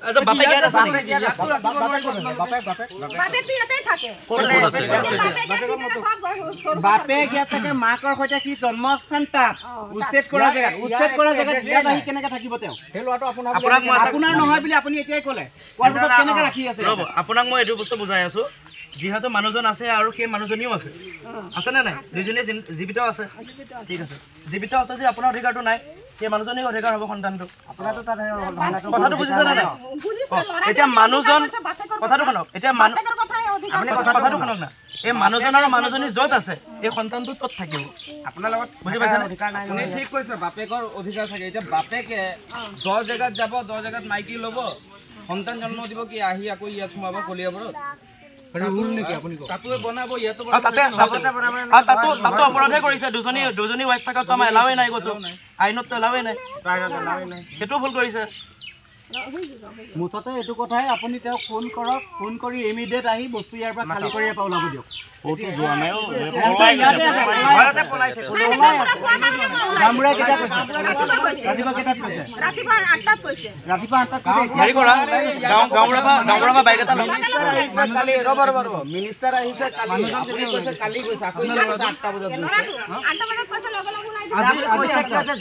আচ্ছা বাপে গিয়া আছে বাপে পিয়াতে থাকে বাপে গিয়া থাকে মাকৰ সৈতে কি জন্মস্থান তাত উচ্ছেদ কৰা জেগাত ইয়াত আহি কেনেকে থাকিব তেওঁ সেই লৰাটো আপোনাৰ নহয় বুলি আপুনি এতিয়াই ক'লে কোৱাৰ পিছত কেনেকে ৰাখি আছে ৰ'ব আপোনাক মই এইটো বস্তু বুজাই আছো যিহেতু মানুহজন আছে আৰু সেই মানুহজনীও আছে আছেনে নাই দুজনী জীৱিত আছে ঠিক আছে জীৱিত আছে যে আপোনাৰ অধিকাৰটো নাই সেই মানুহজনীৰ অধিকাৰ হ'ব সন্তানটো আপোনাৰতো তাত কথাটো বুজিছে নে নাই এতিয়া মানুহজন কথাটো শুনক এতিয়া আপুনি কথাটো শুনক না এই মানুহজন আৰু মানুহজনী য'ত আছে এই সন্তানটো তত থাকিব আপোনাৰ লগত বুজি পাইছে অধিকাৰ নাই আপুনি ঠিক কৈছে বাপেকৰ অধিকাৰ থাকে এতিয়া বাপেকে 10 জেগাত যাব 10 জেগাত মাইকি ল'ব সন্তান জন্ম দিব কি আহি আকৌ ইয়াত সোমাব কলিয়াবৰত ৰুল নেকি আপুনি তাতোৱে বনাব ইয়াতো তাতো অপৰাধে কৰিছে দুজনী ৱাইফ থকাটো আমাৰ এলাওৱে নাই ক'তো আইনততো এলাওৱে নাই সেইটো ভুল কৰিছে মুঠতে এইটো কথাই আপুনি তেওঁক ফোন কৰক ফোন কৰি ইমিডিয়েট আহি বস্তু ইয়াৰ পৰা খালী কৰি পৰা ওলাব দিয়ক ক'তো যোৱা নাই ৰাতিপুৱা 8টাত হেৰি কৰা গাঁৱৰ বাইক এটা মিনিষ্টাৰ আহিছে কালি গৈছে আকৌ 8টা বজাত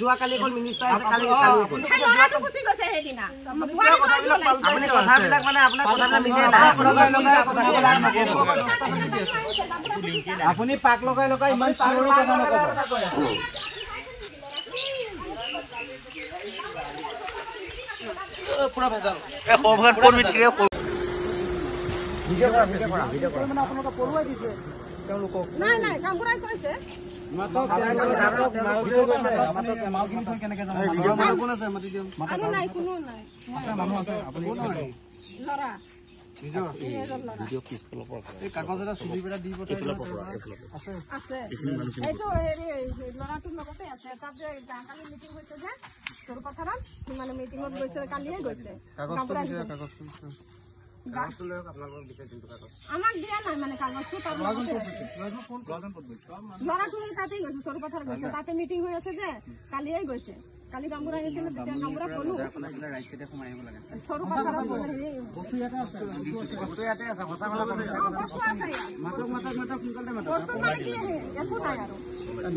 যোৱাকালি গ'ল মিনিষ্টাৰ আছে কালি ল'ৰাটো গুচি গৈছে সেইদিনা আপুনি কথাবিলাক মানে আপোনাৰ কথাবিলাক মিলে নাই আপুনি পাক লগাই ইমান চিঞৰি কথা নক'ব পুৰা ভেজাল এই সভাত কোন মিটিৰে নাই কামপুৰাই কৈছে কাগজ এটা চুলি পেলাই দি পঠাই আছে এইটো হেৰি ল'ৰাটোৰ লগতে আছে তাত যে কালি মিটিং হৈছে যে সৰুপথাৰত মানে মিটিঙত গৈছে কালিয়ে গৈছে আমাক দিয়া নাই মানে কাগজটো ল'ৰাটো তাতেই গৈছে সৰুপথাৰ গৈছে তাতে মিটিং হৈ আছে যে কালিয়ে গৈছে কালি গামবুৰা আহিছিল তেতিয়া গামবুৰা কলো সৰুপথাৰত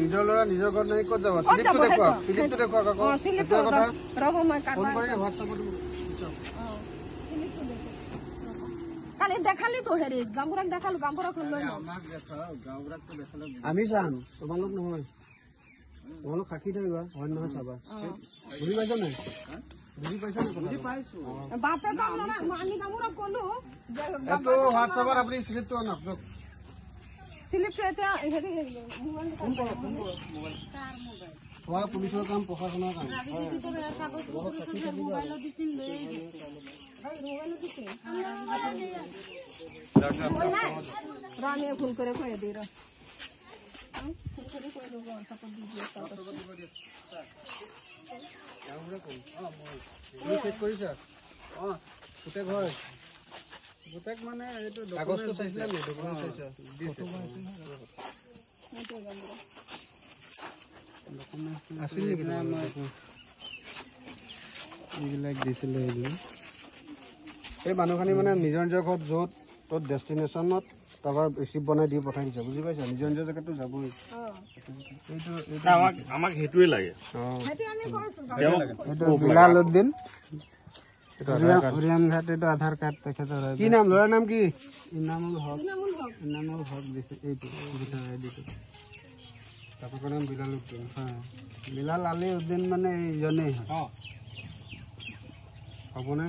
নিজৰ ল'ৰা নিজৰ ঘৰত নাই ক'ত যাব চিলিপটো দেখুৱাওক আকৌ সেইটো কথা ফোন কৰি হোৱাটছআপত কালি দেখালি তো হেৰি গামবুৰাক দেখালো গামবুৰাক লৈ আমি চাম তোমালোক নহয় তোমালোক সাক্ষী থাকিবা হয় নহয় চাবা বুজি পাইছা নাই বুজি পাইছা বাপে আমি গামবুৰাক কলো এইটো হোৱাটছআপত আপুনি চিলিপটো আনক চিলিপটো এতিয়া হেৰি তোমালোক পুলিচৰ কাম প্ৰশাসনৰ কাম रानी फोन करे कह दे মানে এইটো কাগজটো চাইছিলা নি ডকুমেন্ট চাইছা আছিল নেকি এইবিলাক দিছিলে এই মানুহখিনি মানে নিজৰ নিজৰ ঘৰত য'ত ত'ত ডেষ্টিনেশ্যনত তাৰপৰা ৰিচিপ্ট বনাই দি পঠাই দিছে বুজি পাইছা নিজৰ নিজৰ জেগাতো যাবই আমাক সেইটোৱে লাগে বিলালুদ্দিন এইটো আধাৰ কাৰ্ড তেখেতৰ কি নাম ল'ৰাৰ নাম কি ইনামুল হক দিছে এইটো আইডিটো তাৰপৰা নাম বিলালুদ্দিন হয় বিলাল আলী উদ্দিন মানে এইজনেই হয় হ'বনে